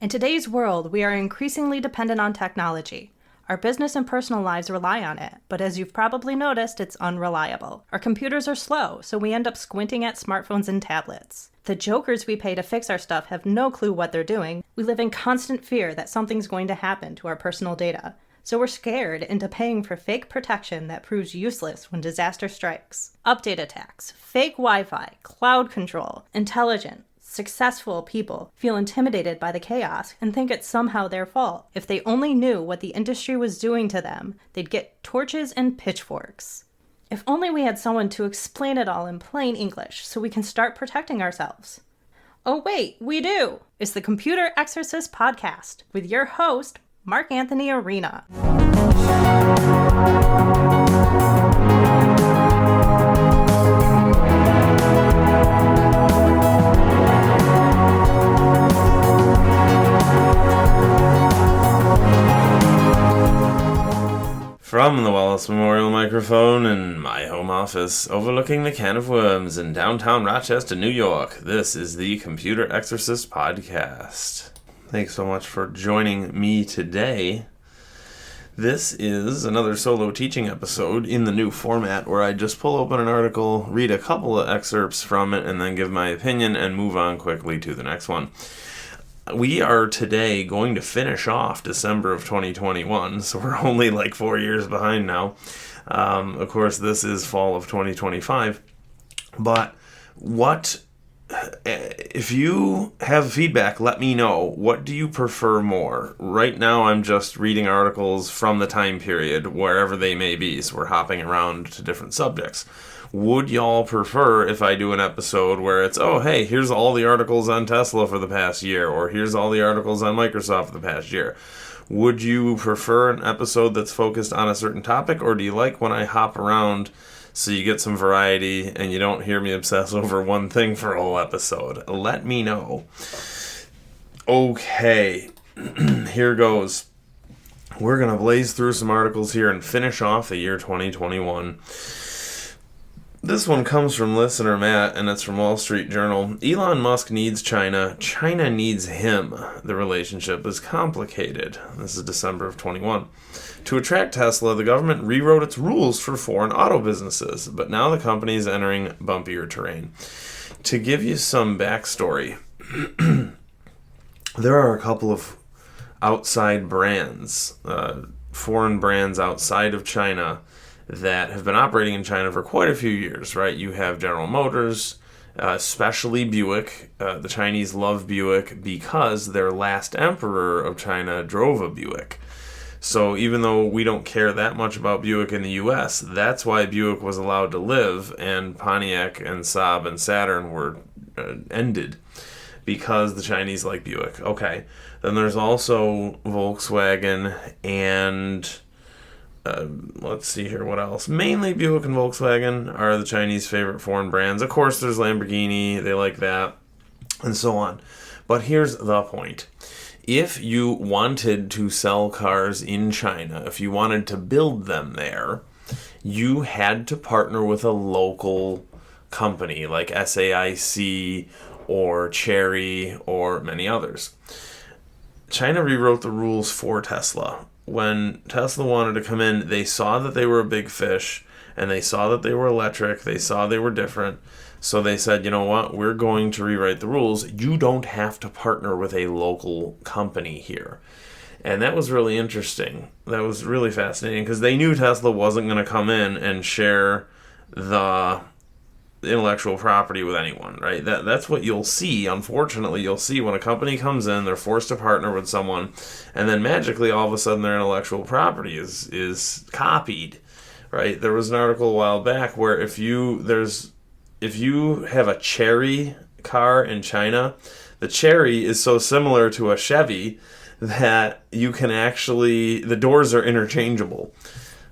In today's world, we are increasingly dependent on technology. Our business and personal lives rely on it, but as you've probably noticed, it's unreliable. Our computers are slow, so we end up squinting at smartphones and tablets. The jokers we pay to fix our stuff have no clue what they're doing. We live in constant fear that something's going to happen to our personal data. So we're scared into paying for fake protection that proves useless when disaster strikes. Update attacks, fake Wi-Fi, cloud control, intelligent, successful people feel intimidated by the chaos and think it's somehow their fault. If they only knew what the industry was doing to them, they'd get torches and pitchforks. If only we had someone to explain it all in plain English so we can start protecting ourselves. Oh wait, we do! It's the Computer Exorcist Podcast with your host, Mark Anthony Arena. From the Wallace Memorial microphone in my home office, overlooking the can of worms in downtown Rochester, New York, this is the Computer Exorcist Podcast. Thanks so much for joining me today. This is another solo teaching episode in the new format where I just pull open an article, read a couple of excerpts from it, and then give my opinion and move on quickly to the next one. We are today going to finish off December of 2021, so we're only like 4 years behind now. Of course, this is fall of 2025. But if you have feedback, let me know. What do you prefer more? Right now, I'm just reading articles from the time period, wherever they may be, so we're hopping around to different subjects. Would y'all prefer if I do an episode where it's, oh, hey, here's all the articles on Tesla for the past year, or here's all the articles on Microsoft for the past year? Would you prefer an episode that's focused on a certain topic, or do you like when I hop around so you get some variety and you don't hear me obsess over one thing for a whole episode? Let me know. Okay, here goes. We're going to blaze through some articles here and finish off the year 2021. This one comes from listener Matt, and it's from Wall Street Journal. Elon Musk needs China. China needs him. The relationship is complicated. This is December of 21. To attract Tesla, the government rewrote its rules for foreign auto businesses, but now the company is entering bumpier terrain. To give you some backstory, there are a couple of outside brands, foreign brands outside of China, that have been operating in China for quite a few years, right? You have General Motors, especially Buick. The Chinese love Buick because their last emperor of China drove a Buick. So even though we don't care that much about Buick in the U.S., that's why Buick was allowed to live and Pontiac and Saab and Saturn were ended, because the Chinese like Buick. Okay, then there's also Volkswagen and let's see here, what else? Mainly Buick and Volkswagen are the Chinese favorite foreign brands. Of course, there's Lamborghini, they like that, and so on. But here's the point. If you wanted to sell cars in China, if you wanted to build them there, you had to partner with a local company like SAIC or Chery or many others. China rewrote the rules for Tesla. When Tesla wanted to come in, they saw that they were a big fish, and they saw that they were electric, they saw they were different, so they said, you know what, we're going to rewrite the rules. You don't have to partner with a local company here. And that was really interesting. That was really fascinating, because they knew Tesla wasn't going to come in and share the intellectual property with anyone, right? That's what you'll see. Unfortunately, you'll see when a company comes in, they're forced to partner with someone, and then magically all of a sudden their intellectual property is copied, right? There was an article a while back where if you have a Chery car in China, the Chery is so similar to a Chevy that you can actually, the doors are interchangeable.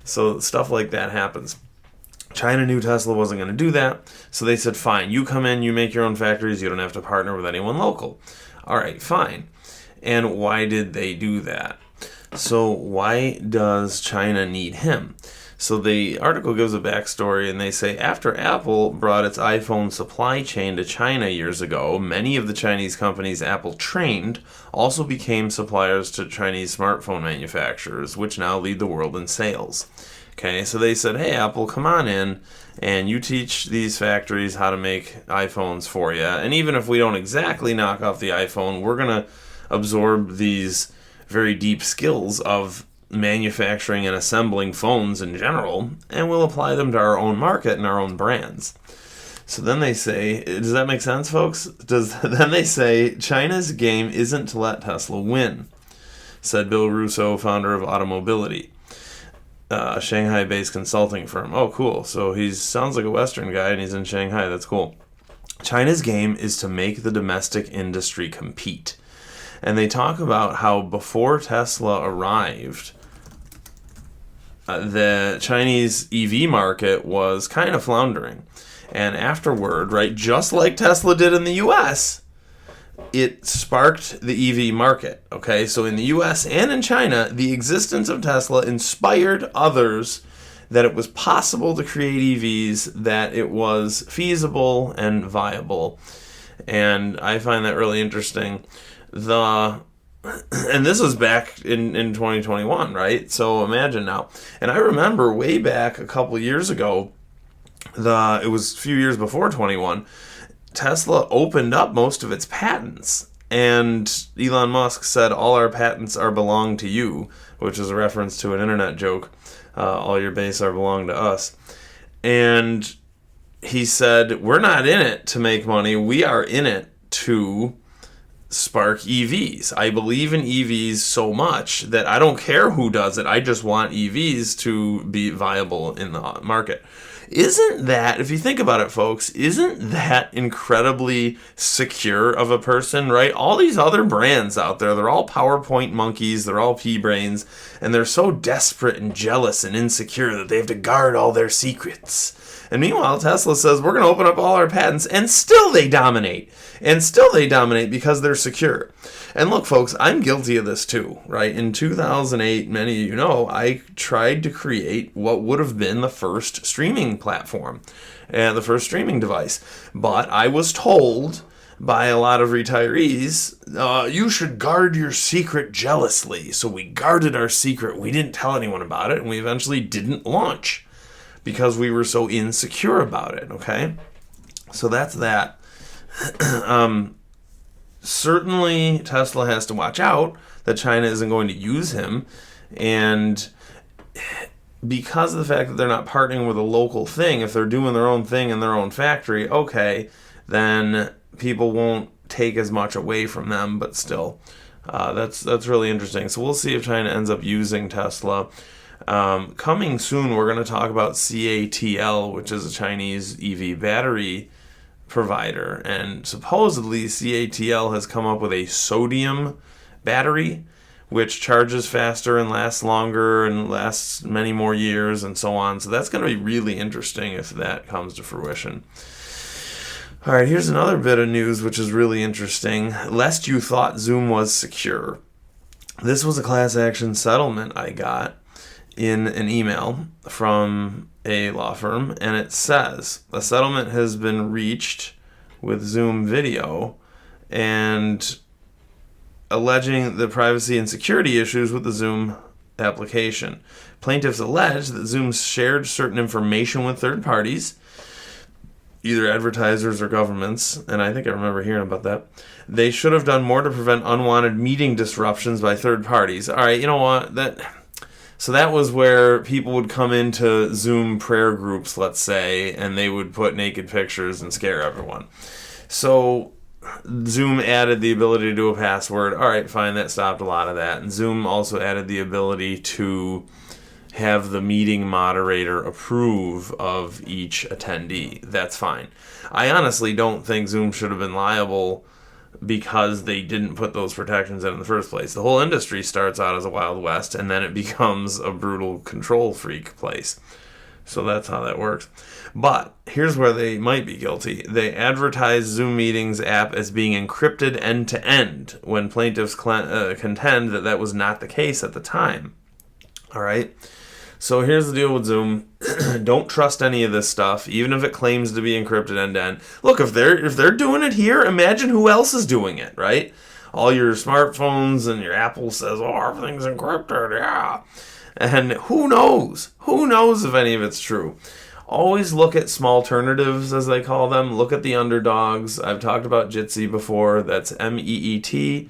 So stuff like that happens. China knew Tesla wasn't going to do that, so they said, fine, you come in, you make your own factories, you don't have to partner with anyone local. All right, fine. And why did they do that? So why does China need him? So the article gives a backstory, and they say, after Apple brought its iPhone supply chain to China years ago, many of the Chinese companies Apple trained also became suppliers to Chinese smartphone manufacturers, which now lead the world in sales. Okay, so they said, hey, Apple, come on in, and you teach these factories how to make iPhones for you. And even if we don't exactly knock off the iPhone, we're going to absorb these very deep skills of manufacturing and assembling phones in general, and we'll apply them to our own market and our own brands. So then they say, does that make sense, folks? Then they say, China's game isn't to let Tesla win, said Bill Russo, founder of Automobility, a Shanghai-based consulting firm. Oh, cool. So he sounds like a Western guy, and he's in Shanghai. That's cool. China's game is to make the domestic industry compete. And they talk about how before Tesla arrived, the Chinese EV market was kind of floundering. And afterward, right, just like Tesla did in the US, it sparked the EV market. Okay, so in the US and in China, the existence of Tesla inspired others that it was possible to create EVs, that it was feasible and viable. And I find that really interesting. And this was back in 2021, right? So imagine now. And I remember way back a couple years ago, it was a few years before 21, Tesla opened up most of its patents. And Elon Musk said, all our patents are belong to you, which is a reference to an internet joke. All your base are belong to us. And he said, we're not in it to make money. We are in it to spark EVs. I believe in EVs so much that I don't care who does it. I just want EVs to be viable in the market. Isn't that, if you think about it, folks, isn't that incredibly secure of a person, right? All these other brands out there, they're all PowerPoint monkeys, they're all pea-brains, and they're so desperate and jealous and insecure that they have to guard all their secrets. And meanwhile, Tesla says, we're going to open up all our patents, and still they dominate. And still they dominate because they're secure. And look, folks, I'm guilty of this too, right? In 2008, many of you know, I tried to create what would have been the first streaming platform, the first streaming device. But I was told by a lot of retirees, you should guard your secret jealously. So we guarded our secret. We didn't tell anyone about it, and we eventually didn't launch because we were so insecure about it, okay? So that's that. Certainly Tesla has to watch out that China isn't going to use him, and because of the fact that they're not partnering with a local thing, if they're doing their own thing in their own factory, okay, then people won't take as much away from them, but still, that's really interesting. So we'll see if China ends up using Tesla. Coming soon, we're going to talk about CATL, which is a Chinese EV battery provider, and supposedly CATL has come up with a sodium battery which charges faster and lasts longer and lasts many more years and so on. So that's going to be really interesting if that comes to fruition. All right, here's another bit of news which is really interesting. Lest you thought Zoom was secure. This was a class action settlement I got in an email from a law firm, and it says a settlement has been reached with Zoom Video and alleging the privacy and security issues with the Zoom application. Plaintiffs allege that Zoom shared certain information with third parties, either advertisers or governments, and I think I remember hearing about that. They should have done more to prevent unwanted meeting disruptions by third parties. All right, you know what? So that was where people would come into Zoom prayer groups, let's say, and they would put naked pictures and scare everyone. So Zoom added the ability to do a password. All right, fine, that stopped a lot of that. And Zoom also added the ability to have the meeting moderator approve of each attendee. That's fine. I honestly don't think Zoom should have been liable because they didn't put those protections in the first place. The whole industry starts out as a Wild West, and then it becomes a brutal control freak place. So that's how that works. But here's where they might be guilty. They advertise Zoom Meetings app as being encrypted end-to-end when plaintiffs contend that that was not the case at the time. All right? So here's the deal with Zoom. Don't trust any of this stuff, even if it claims to be encrypted end-to-end. Look, if they're doing it here, imagine who else is doing it, right? All your smartphones and your Apple says, oh, everything's encrypted, yeah. And who knows? Who knows if any of it's true? Always look at small alternatives, as they call them. Look at the underdogs. I've talked about Jitsi before. That's meet.jit.si.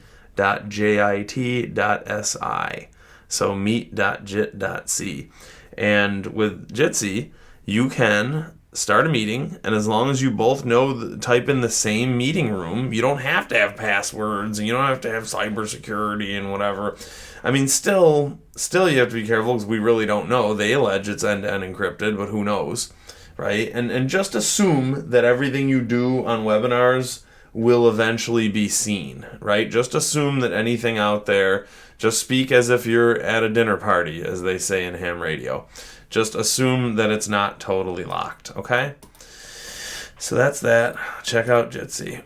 So meet.jit.c. And with Jitsi, you can start a meeting, and as long as you both know, type in the same meeting room, you don't have to have passwords, and you don't have to have cybersecurity and whatever. I mean, still you have to be careful because we really don't know. They allege it's end-to-end encrypted, but who knows, right? And just assume that everything you do on webinars will eventually be seen, right? Just assume that anything out there, just speak as if you're at a dinner party, as they say in ham radio. Just assume that it's not totally locked, okay? So that's that. Check out Jitsi.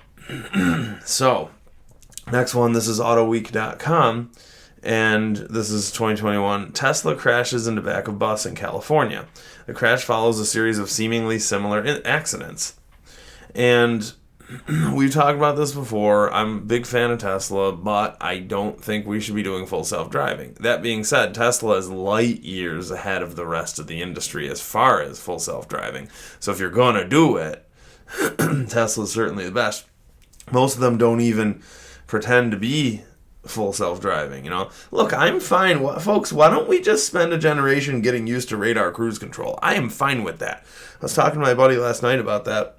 So, next one, this is autoweek.com. And this is 2021. Tesla crashes into back of bus in California. The crash follows a series of seemingly similar accidents. And we've talked about this before. I'm a big fan of Tesla, but I don't think we should be doing full self-driving. That being said, Tesla is light years ahead of the rest of the industry as far as full self-driving. So if you're going to do it, Tesla's certainly the best. Most of them don't even pretend to be full self-driving, you know. Look, I'm fine. Folks, why don't we just spend a generation getting used to radar cruise control? I am fine with that. I was talking to my buddy last night about that.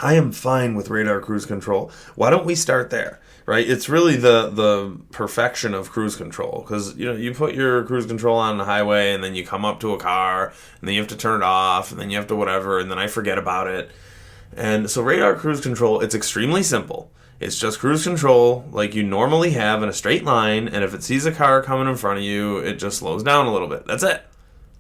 I am fine with radar cruise control. Why don't we start there, right? It's really the perfection of cruise control, because, you know, you put your cruise control on the highway, and then you come up to a car, and then you have to turn it off, and then you have to whatever, and then I forget about it. And so radar cruise control, it's extremely simple. It's just cruise control like you normally have in a straight line, and if it sees a car coming in front of you, it just slows down a little bit. That's it.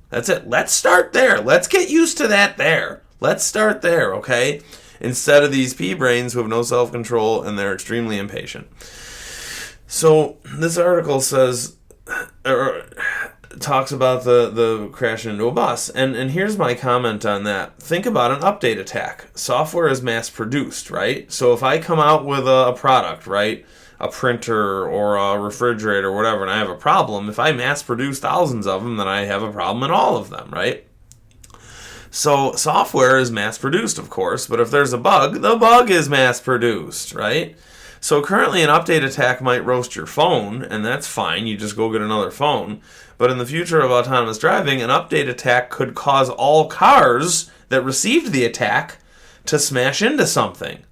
That's it. Let's start there. Let's get used to that there. Let's start there, okay? Instead of these pea-brains who have no self-control and they're extremely impatient. So this article says, or talks about the crash into a bus. And here's my comment on that. Think about an update attack. Software is mass-produced, right? So if I come out with a product, right, a printer or a refrigerator or whatever, and I have a problem, if I mass-produce thousands of them, then I have a problem in all of them, right? So software is mass-produced, of course, but if there's a bug, the bug is mass-produced, right? So currently an update attack might roast your phone, and that's fine. You just go get another phone. But in the future of autonomous driving, an update attack could cause all cars that received the attack to smash into something.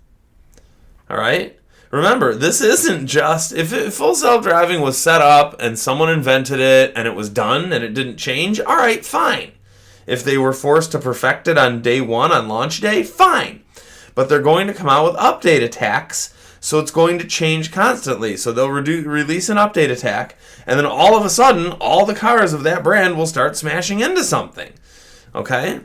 All right? Remember, this isn't just... If full self-driving was set up and someone invented it and it was done and it didn't change, all right, fine. If they were forced to perfect it on day one, on launch day, fine. But they're going to come out with update attacks, so it's going to change constantly. So they'll release an update attack, and then all of a sudden, all the cars of that brand will start smashing into something. Okay?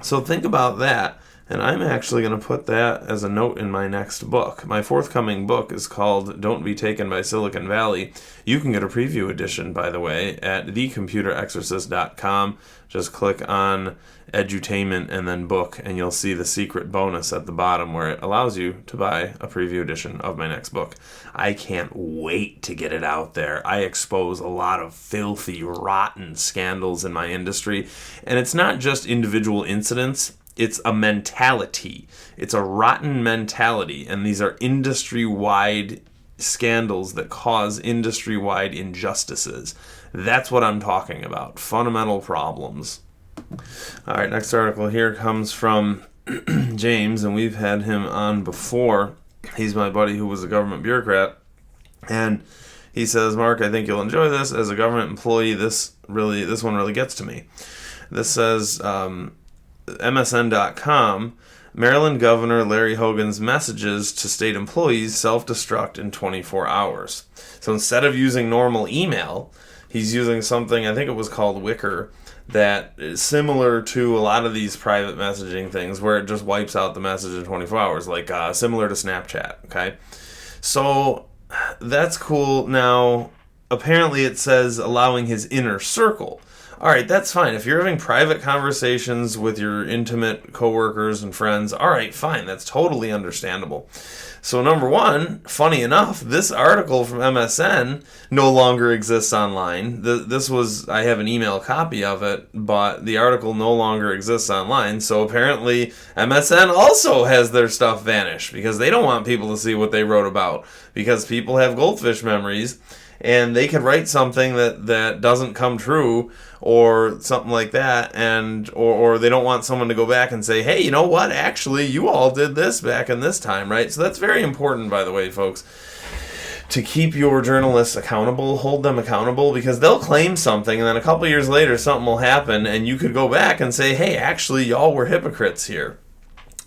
So think about that. And I'm actually going to put that as a note in my next book. My forthcoming book is called Don't Be Taken by Silicon Valley. You can get a preview edition, by the way, at thecomputerexorcist.com. Just click on edutainment and then book, and you'll see the secret bonus at the bottom where it allows you to buy a preview edition of my next book. I can't wait to get it out there. I expose a lot of filthy, rotten scandals in my industry, and it's not just individual incidents. It's a mentality. It's a rotten mentality, and these are industry-wide scandals that cause industry-wide injustices. That's what I'm talking about. Fundamental problems. All right, next article here comes from James, and we've had him on before. He's my buddy who was a government bureaucrat, and he says, Mark, I think you'll enjoy this. As a government employee, this one really gets to me. This says... MSN.com, Maryland Governor Larry Hogan's messages to state employees self-destruct in 24 hours. So instead of using normal email, he's using something, I think it was called Wicker, that is similar to a lot of these private messaging things where it just wipes out the message in 24 hours, like similar to Snapchat, okay? So that's cool. Now, apparently it says allowing his inner circle. All right, that's fine. If you're having private conversations with your intimate coworkers and friends, all right, fine. That's totally understandable. So number one, funny enough, this article from MSN no longer exists online. I have an email copy of it, but the article no longer exists online. So apparently MSN also has their stuff vanish because they don't want people to see what they wrote about, because people have goldfish memories and they could write something that doesn't come true or something like that, and or they don't want someone to go back and say, hey, you know what, actually you all did this back in this time, right? So that's very important, by the way, folks, to keep your journalists accountable, hold them accountable, because they'll claim something and then a couple years later something will happen and you could go back and say, hey, actually y'all were hypocrites here.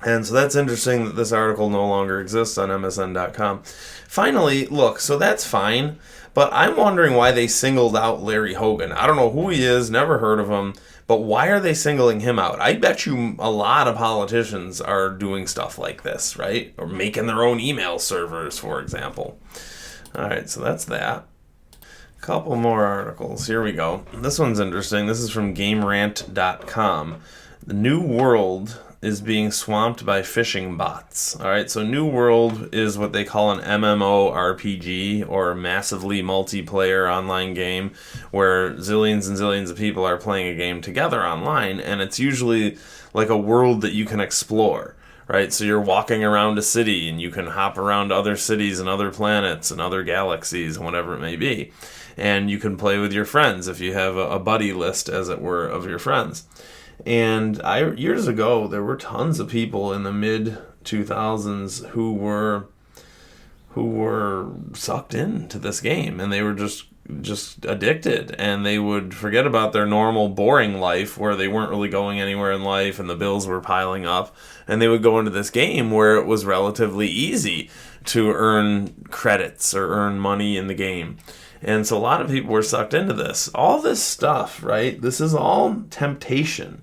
And so that's interesting that this article no longer exists on MSN.com. Finally, look, so that's fine, but I'm wondering why they singled out Larry Hogan. I don't know who he is, never heard of him, but why are they singling him out? I bet you a lot of politicians are doing stuff like this, right? Or making their own email servers, for example. All right, so that's that. Couple more articles. Here we go. This one's interesting. This is from GameRant.com. The New World is being swamped by phishing bots. All right, so New World is what they call an MMORPG, or massively multiplayer online game, where zillions and zillions of people are playing a game together online, and it's usually like a world that you can explore, right? So you're walking around a city, and you can hop around other cities and other planets and other galaxies and whatever it may be. And you can play with your friends if you have a buddy list, as it were, of your friends. And years ago, there were tons of people in the mid 2000s who were sucked into this game, and they were just addicted, and they would forget about their normal boring life where they weren't really going anywhere in life and the bills were piling up, and they would go into this game where it was relatively easy to earn credits or earn money in the game. And so a lot of people were sucked into this. All this stuff, right? This is all temptation.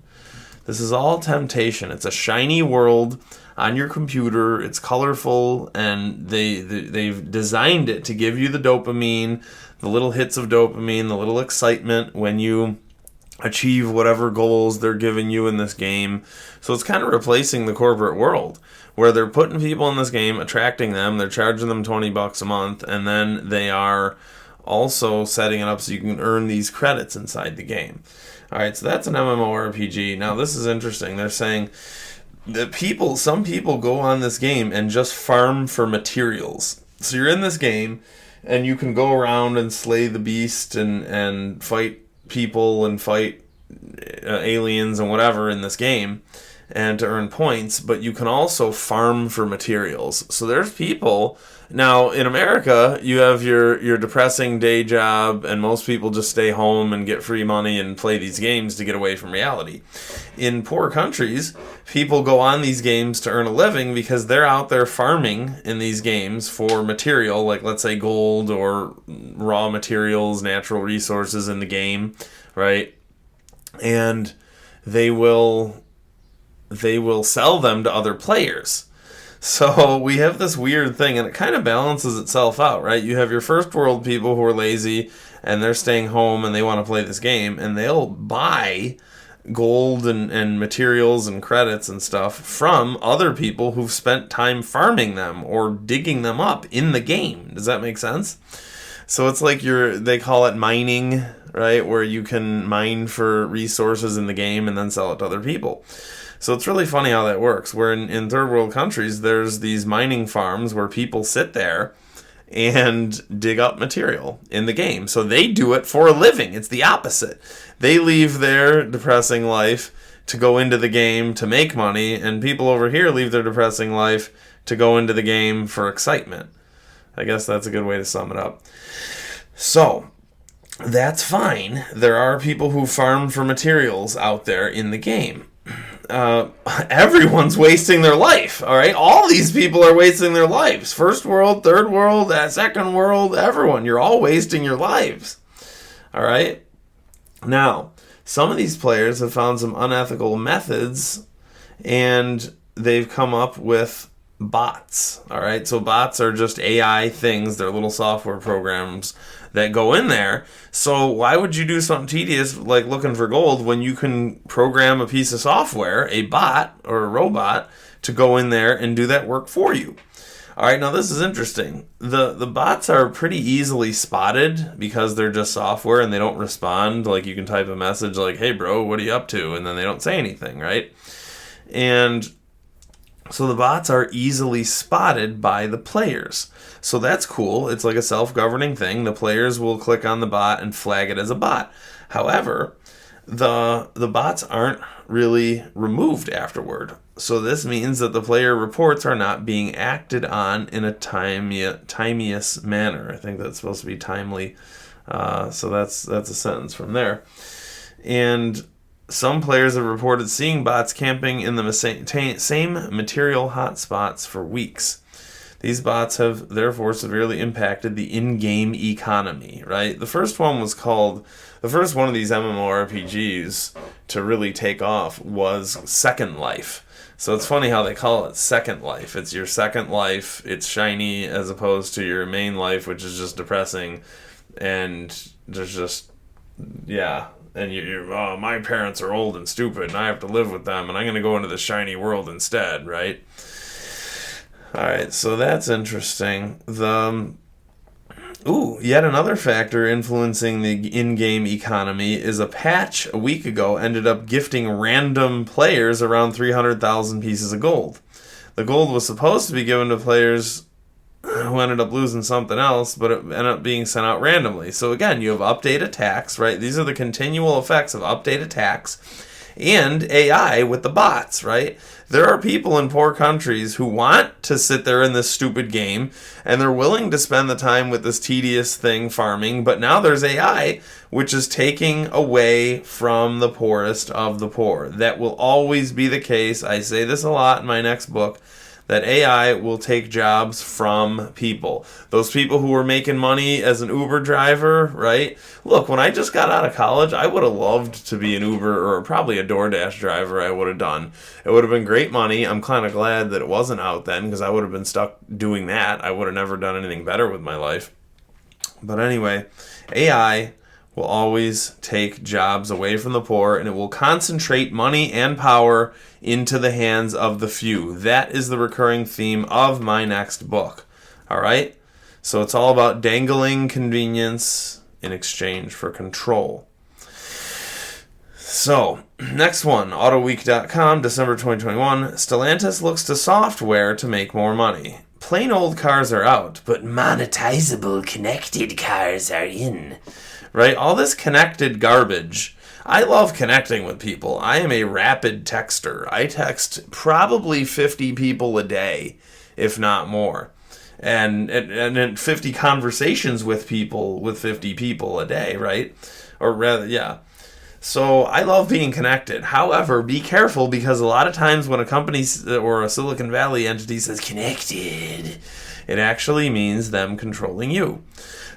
This is all temptation. It's a shiny world on your computer. It's colorful, and they've designed it to give you the dopamine, the little hits of dopamine, the little excitement when you achieve whatever goals they're giving you in this game. So it's kind of replacing the corporate world, where they're putting people in this game, attracting them, they're charging them $20 a month, and then they are also setting it up so you can earn these credits inside the game. All right, so that's an MMORPG. Now, this is interesting. They're saying that some people go on this game and just farm for materials. So you're in this game, and you can go around and slay the beast and fight people and fight aliens and whatever in this game, and to earn points, but you can also farm for materials. So there's people. Now, in America, you have your depressing day job, and most people just stay home and get free money and play these games to get away from reality. In poor countries, people go on these games to earn a living because they're out there farming in these games for material, like, let's say, gold or raw materials, natural resources in the game, right? And they will sell them to other players. So we have this weird thing, and it kind of balances itself out, right? You have your first world people who are lazy, and they're staying home, and they want to play this game, and they'll buy gold and materials and credits and stuff from other people who've spent time farming them or digging them up in the game. Does that make sense? So it's like they call it mining, right? Where you can mine for resources in the game and then sell it to other people. So it's really funny how that works, where in third world countries, there's these mining farms where people sit there and dig up material in the game. So they do it for a living. It's the opposite. They leave their depressing life to go into the game to make money, and people over here leave their depressing life to go into the game for excitement. I guess that's a good way to sum it up. So that's fine. There are people who farm for materials out there in the game. Everyone's wasting their life, all right? All these people are wasting their lives. First world, third world, second world, everyone. You're all wasting your lives, all right? Now, some of these players have found some unethical methods, and they've come up with bots. All right, so bots are just AI things. They're little software programs that go in there. So why would you do something tedious like looking for gold when you can program a piece of software, a bot or a robot, to go in there and do that work for you? All right, now this is interesting. The bots are pretty easily spotted because they're just software and they don't respond. Like you can type a message like, "Hey bro, what are you up to?" and then they don't say anything, right? And so the bots are easily spotted by the players. So that's cool. It's like a self-governing thing. The players will click on the bot and flag it as a bot. However, the bots aren't really removed afterward. So this means that the player reports are not being acted on in a timeous manner. I think that's supposed to be timely. So that's a sentence from there. And some players have reported seeing bots camping in the same material hotspots for weeks. These bots have therefore severely impacted the in-game economy, right? The first one of these MMORPGs to really take off was Second Life. So it's funny how they call it Second Life. It's your second life. It's shiny as opposed to your main life, which is just depressing. And there's just, yeah. And oh, my parents are old and stupid, and I have to live with them, and I'm going to go into the shiny world instead, right? All right, so that's interesting. Yet another factor influencing the in-game economy is a patch a week ago ended up gifting random players around 300,000 pieces of gold. The gold was supposed to be given to players who ended up losing something else, but it ended up being sent out randomly. So again, you have update attacks, right? These are the continual effects of update attacks and AI with the bots, right? There are people in poor countries who want to sit there in this stupid game, and they're willing to spend the time with this tedious thing farming, but now there's AI, which is taking away from the poorest of the poor. That will always be the case. I say this a lot in my next book, that AI will take jobs from people. Those people who were making money as an Uber driver, right? Look, when I just got out of college, I would have loved to be an Uber or probably a DoorDash driver. I would have done. It would have been great money. I'm kind of glad that it wasn't out then because I would have been stuck doing that. I would have never done anything better with my life. But anyway, AI will always take jobs away from the poor, and it will concentrate money and power into the hands of the few. That is the recurring theme of my next book. All right? So it's all about dangling convenience in exchange for control. So, next one, autoweek.com, December 2021. Stellantis looks to software to make more money. Plain old cars are out, but monetizable connected cars are in. Right? All this connected garbage. I love connecting with people. I am a rapid texter. I text probably 50 people a day, if not more. And 50 conversations with 50 people a day, right? Or rather, yeah. So I love being connected. However, be careful because a lot of times when a company or a Silicon Valley entity says connected, it actually means them controlling you.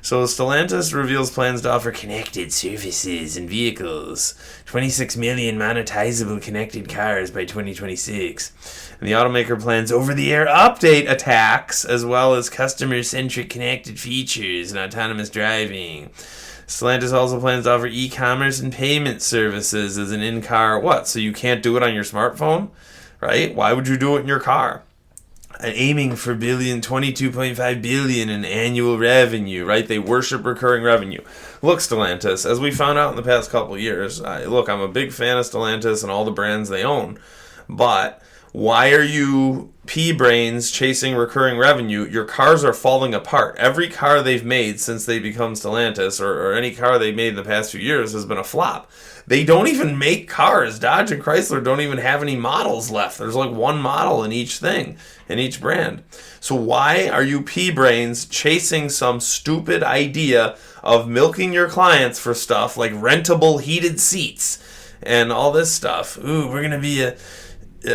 So Stellantis reveals plans to offer connected services and vehicles, 26 million monetizable connected cars by 2026. And the automaker plans over-the-air update attacks, as well as customer-centric connected features and autonomous driving. Stellantis also plans to offer e-commerce and payment services as an in-car what? So you can't do it on your smartphone? Right? Why would you do it in your car? Aiming for 22.5 billion in annual revenue, right? They worship recurring revenue. Look, Stellantis, as we found out in the past couple of years, I'm a big fan of Stellantis and all the brands they own, but why are you pea-brains chasing recurring revenue? Your cars are falling apart. Every car they've made since they become Stellantis, or any car they've made in the past few years, has been a flop. They don't even make cars. Dodge and Chrysler don't even have any models left. There's like one model in each thing, in each brand. So why are you pea-brains chasing some stupid idea of milking your clients for stuff like rentable heated seats and all this stuff? Ooh, we're going to be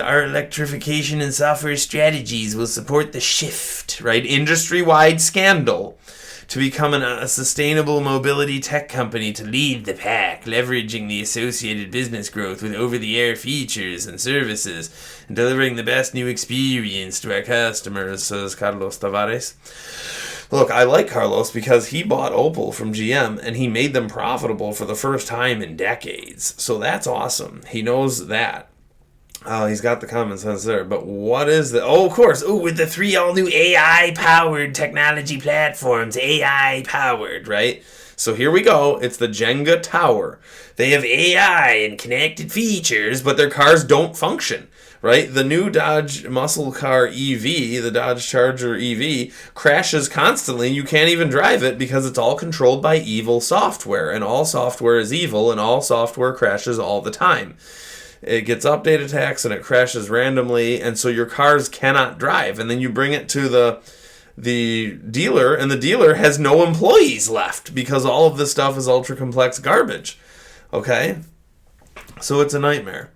our electrification and software strategies will support the shift, right? Industry-wide scandal. to become a sustainable mobility tech company to lead the pack, leveraging the associated business growth with over-the-air features and services, and delivering the best new experience to our customers, says Carlos Tavares. Look, I like Carlos because he bought Opel from GM and he made them profitable for the first time in decades. So that's awesome. He knows that. He's got the common sense there. But what is the... Oh, of course. Oh, with the 3 all-new AI-powered technology platforms. AI-powered, right? So here we go. It's the Jenga Tower. They have AI and connected features, but their cars don't function, right? The new Dodge muscle car EV, the Dodge Charger EV, crashes constantly. You can't even drive it because it's all controlled by evil software. And all software is evil, and all software crashes all the time. It gets update attacks and it crashes randomly, and so your cars cannot drive. And then you bring it to the dealer, and the dealer has no employees left because all of this stuff is ultra complex garbage. Okay? So it's a nightmare.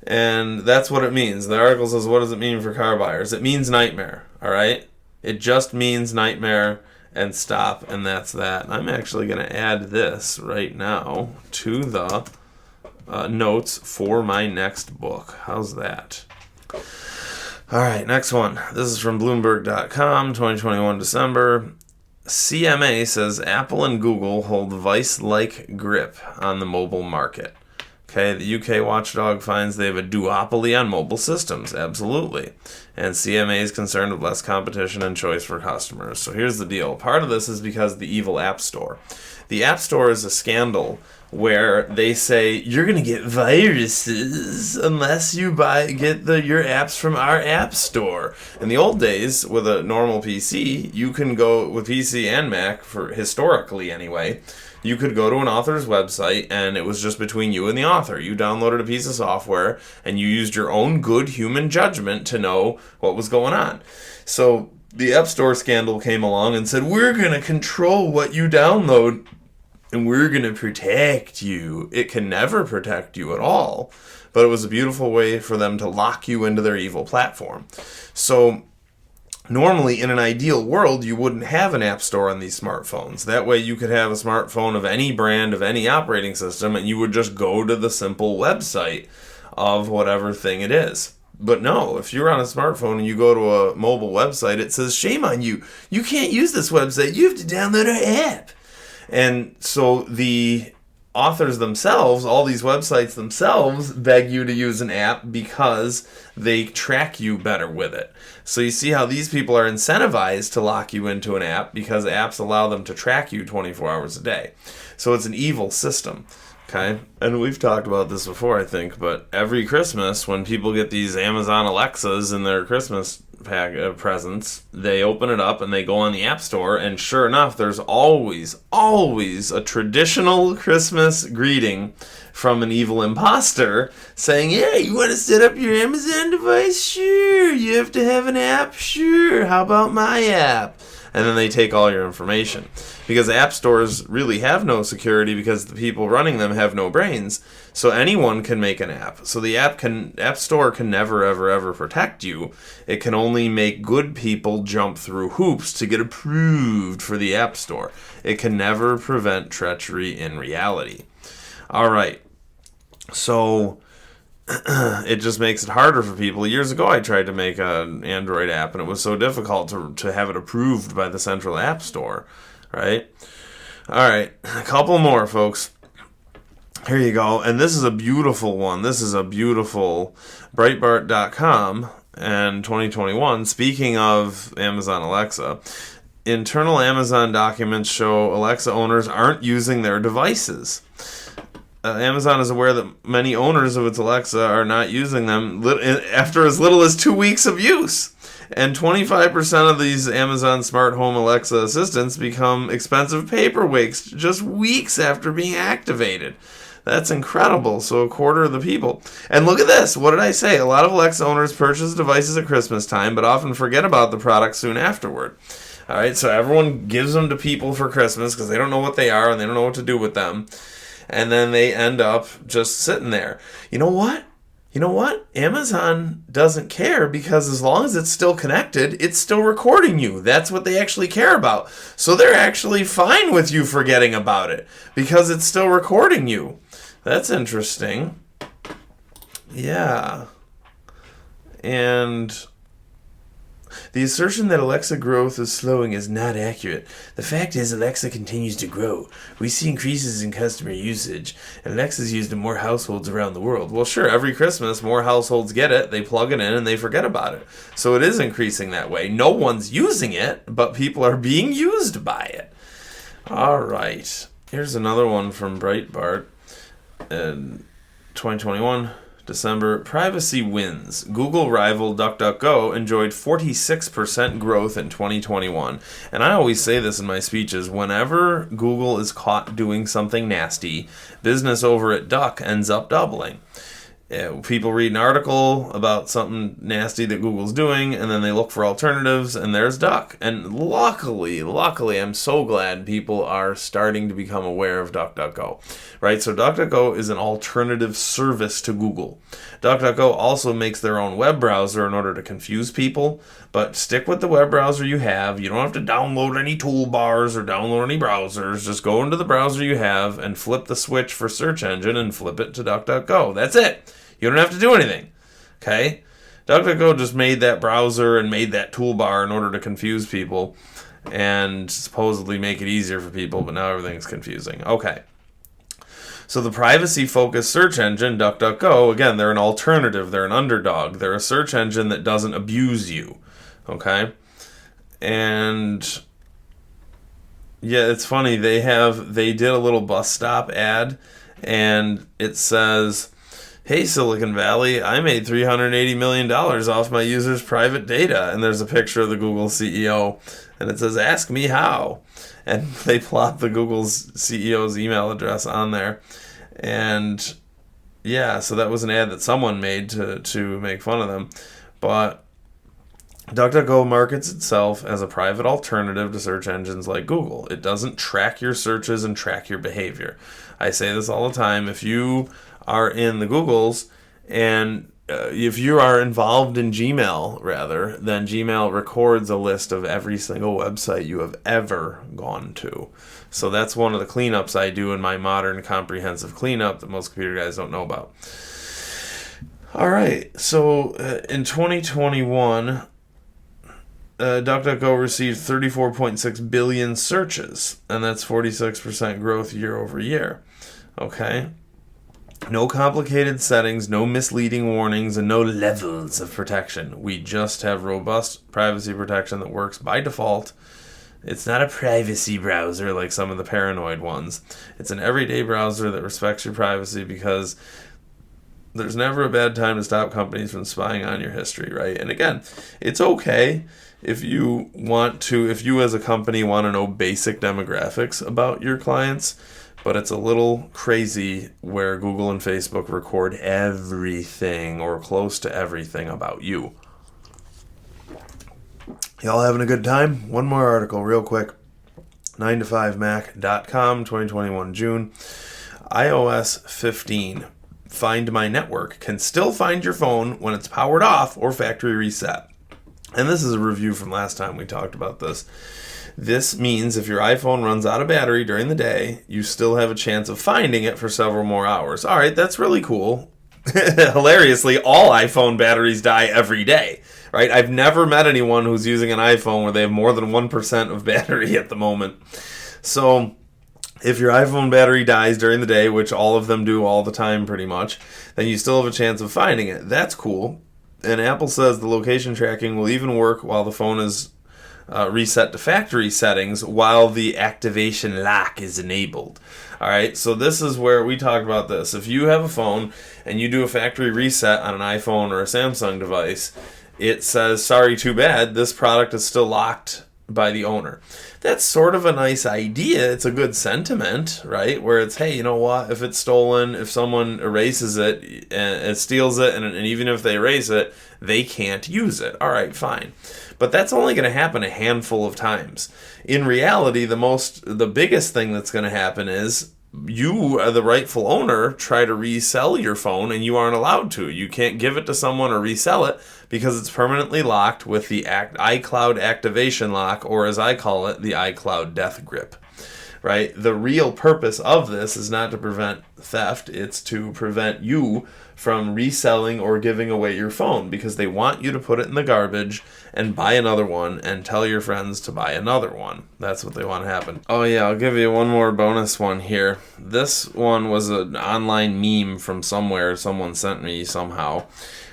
And that's what it means. The article says, what does it mean for car buyers? It means nightmare, all right? It just means nightmare and stop, and that's that. I'm actually going to add this right now to the notes for my next book. How's that? All right, next one. This is from Bloomberg.com, 2021 December. CMA says Apple and Google hold vice-like grip on the mobile market. Okay, the UK watchdog finds they have a duopoly on mobile systems. Absolutely. And CMA is concerned with less competition and choice for customers. So here's the deal. Part of this is because of the evil App Store. The App Store is a scandal where they say you're going to get viruses unless you get your apps from our App Store. In the old days, with a normal PC, you can go with PC and Mac, for historically anyway, you could go to an author's website and it was just between you and the author. You downloaded a piece of software and you used your own good human judgment to know what was going on. So the App Store scandal came along and said, we're going to control what you download and we're going to protect you. It can never protect you at all, but it was a beautiful way for them to lock you into their evil platform. So normally, in an ideal world, you wouldn't have an app store on these smartphones. That way you could have a smartphone of any brand, of any operating system, and you would just go to the simple website of whatever thing it is. But no, if you're on a smartphone and you go to a mobile website, it says, shame on you. You can't use this website. You have to download our app. And so the authors themselves, all these websites themselves, beg you to use an app because they track you better with it. So you see how these people are incentivized to lock you into an app because apps allow them to track you 24 hours a day. So it's an evil system. Okay? And we've talked about this before, I think, but every Christmas when people get these Amazon Alexas in their Christmas presents, they open it up and they go on the App Store, and sure enough, there's always a traditional Christmas greeting from an evil imposter saying, yeah, you want to set up your Amazon device? Sure. You have to have an app? Sure. How about my app? And then they take all your information. Because app stores really have no security because the people running them have no brains. So anyone can make an app. So the app store can never, ever, ever protect you. It can only make good people jump through hoops to get approved for the app store. It can never prevent treachery in reality. All right. So it just makes it harder for people. Years ago, I tried to make an Android app, and it was so difficult to have it approved by the central app store, right? All right, a couple more, folks. Here you go. And this is a beautiful one. This is a beautiful Breitbart.com and 2021. Speaking of Amazon Alexa, internal Amazon documents show Alexa owners aren't using their devices. Amazon is aware that many owners of its Alexa are not using them after as little as 2 weeks of use. And 25% of these Amazon smart home Alexa assistants become expensive paperweights just weeks after being activated. That's incredible. So a quarter of the people. And look at this. What did I say? A lot of Alexa owners purchase devices at Christmas time, but often forget about the product soon afterward. All right, so everyone gives them to people for Christmas because they don't know what they are and they don't know what to do with them. And then they end up just sitting there. You know what? You know what? Amazon doesn't care because as long as it's still connected, it's still recording you. That's what they actually care about. So they're actually fine with you forgetting about it because it's still recording you. That's interesting. Yeah. And the assertion that Alexa growth is slowing is not accurate. The fact is Alexa continues to grow. We see increases in customer usage, and Alexa is used in more households around the world. Well, sure, every Christmas more households get it, they plug it in, and they forget about it. So it is increasing that way. No one's using it, but people are being used by it. All right. Here's another one from Breitbart in 2021. December, privacy wins. Google rival DuckDuckGo enjoyed 46% growth in 2021. And I always say this in my speeches, whenever Google is caught doing something nasty, business over at Duck ends up doubling. People read an article about something nasty that Google's doing, and then they look for alternatives, and there's Duck. And luckily, I'm so glad people are starting to become aware of DuckDuckGo, right? So DuckDuckGo is an alternative service to Google. DuckDuckGo also makes their own web browser in order to confuse people, but stick with the web browser you have. You don't have to download any toolbars or download any browsers. Just go into the browser you have and flip the switch for search engine and flip it to DuckDuckGo. That's it. You don't have to do anything, okay? DuckDuckGo just made that browser and made that toolbar in order to confuse people and supposedly make it easier for people, but now everything's confusing. Okay. So the privacy-focused search engine, DuckDuckGo, again, they're an alternative. They're an underdog. They're a search engine that doesn't abuse you, okay? And yeah, it's funny. They did a little bus stop ad, and it says, "Hey, Silicon Valley, I made $380 million off my users' private data." And there's a picture of the Google CEO, and it says, "Ask me how." And they plot the Google's CEO's email address on there. And yeah, so that was an ad that someone made to make fun of them. But DuckDuckGo markets itself as a private alternative to search engines like Google. It doesn't track your searches and track your behavior. I say this all the time. If you are in the Googles and if you are involved in Gmail, rather, then Gmail records a list of every single website you have ever gone to. So that's one of the cleanups I do in my modern comprehensive cleanup that most computer guys don't know about. All right, so in 2021, DuckDuckGo received 34.6 billion searches, and that's 46% growth year over year. Okay? No complicated settings, no misleading warnings, and no levels of protection. We just have robust privacy protection that works by default. It's not a privacy browser like some of the paranoid ones. It's an everyday browser that respects your privacy because there's never a bad time to stop companies from spying on your history, right? And again, it's okay if you as a company want to know basic demographics about your clients, but it's a little crazy where Google and Facebook record everything or close to everything about you. Y'all having a good time? One more article real quick. 9to5mac.com, 2021 June. iOS 15. Find My Network can still find your phone when it's powered off or factory reset. And this is a review from last time we talked about this. This means if your iPhone runs out of battery during the day, you still have a chance of finding it for several more hours. All right, that's really cool. Hilariously, all iPhone batteries die every day, right? I've never met anyone who's using an iPhone where they have more than 1% of battery at the moment. So if your iPhone battery dies during the day, which all of them do all the time pretty much, then you still have a chance of finding it. That's cool. And Apple says the location tracking will even work while the phone is reset to factory settings while the activation lock is enabled. All right, so this is where we talk about this. If you have a phone and you do a factory reset on an iPhone or a Samsung device, it says, sorry, too bad, this product is still locked by the owner. That's sort of a nice idea. It's a good sentiment, right? Where it's, hey, you know what? If it's stolen, if someone erases it and steals it, and even if they erase it, they can't use it. All right, fine. But that's only going to happen a handful of times. In reality, the biggest thing that's going to happen is you, the rightful owner, try to resell your phone, and you aren't allowed to. You can't give it to someone or resell it because it's permanently locked with the iCloud activation lock, or as I call it, the iCloud death grip. Right? The real purpose of this is not to prevent theft. It's to prevent you from reselling or giving away your phone, because they want you to put it in the garbage and buy another one and tell your friends to buy another one. That's what they want to happen. Oh yeah, I'll give you one more bonus one here. This one was an online meme from somewhere someone sent me somehow.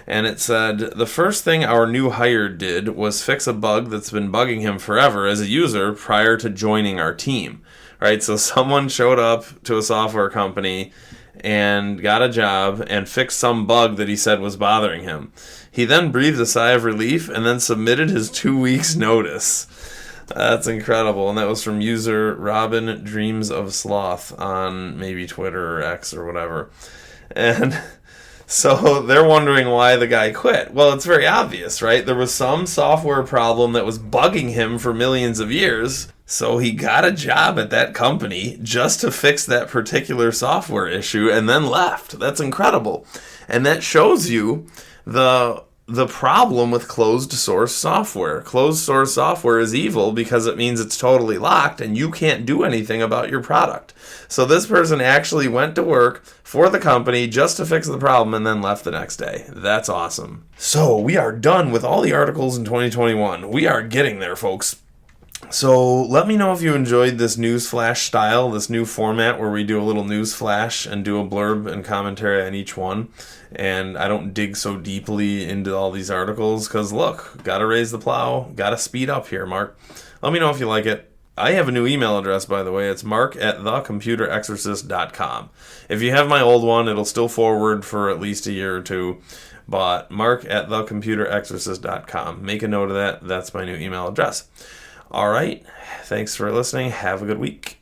And it said, the first thing our new hire did was fix a bug that's been bugging him forever as a user prior to joining our team. Right, so someone showed up to a software company and got a job and fixed some bug that he said was bothering him. He then breathed a sigh of relief and then submitted his 2 weeks notice. That's incredible. And that was from user Robin Dreams of Sloth on maybe Twitter or X or whatever. And so they're wondering why the guy quit. Well, it's very obvious, right? There was some software problem that was bugging him for millions of years. So he got a job at that company just to fix that particular software issue and then left. That's incredible. And that shows you the problem with closed source software. Closed source software is evil because it means it's totally locked and you can't do anything about your product. So this person actually went to work for the company just to fix the problem and then left the next day. That's awesome. So we are done with all the articles in 2021. We are getting there, folks. So let me know if you enjoyed this news flash style, this new format where we do a little news flash and do a blurb and commentary on each one. And I don't dig so deeply into all these articles because, look, got to raise the plow, got to speed up here, Mark. Let me know if you like it. I have a new email address, by the way. It's mark@thecomputerexorcist.com. If you have my old one, it'll still forward for at least a year or two. But mark@thecomputerexorcist.com. Make a note of that. That's my new email address. All right. Thanks for listening. Have a good week.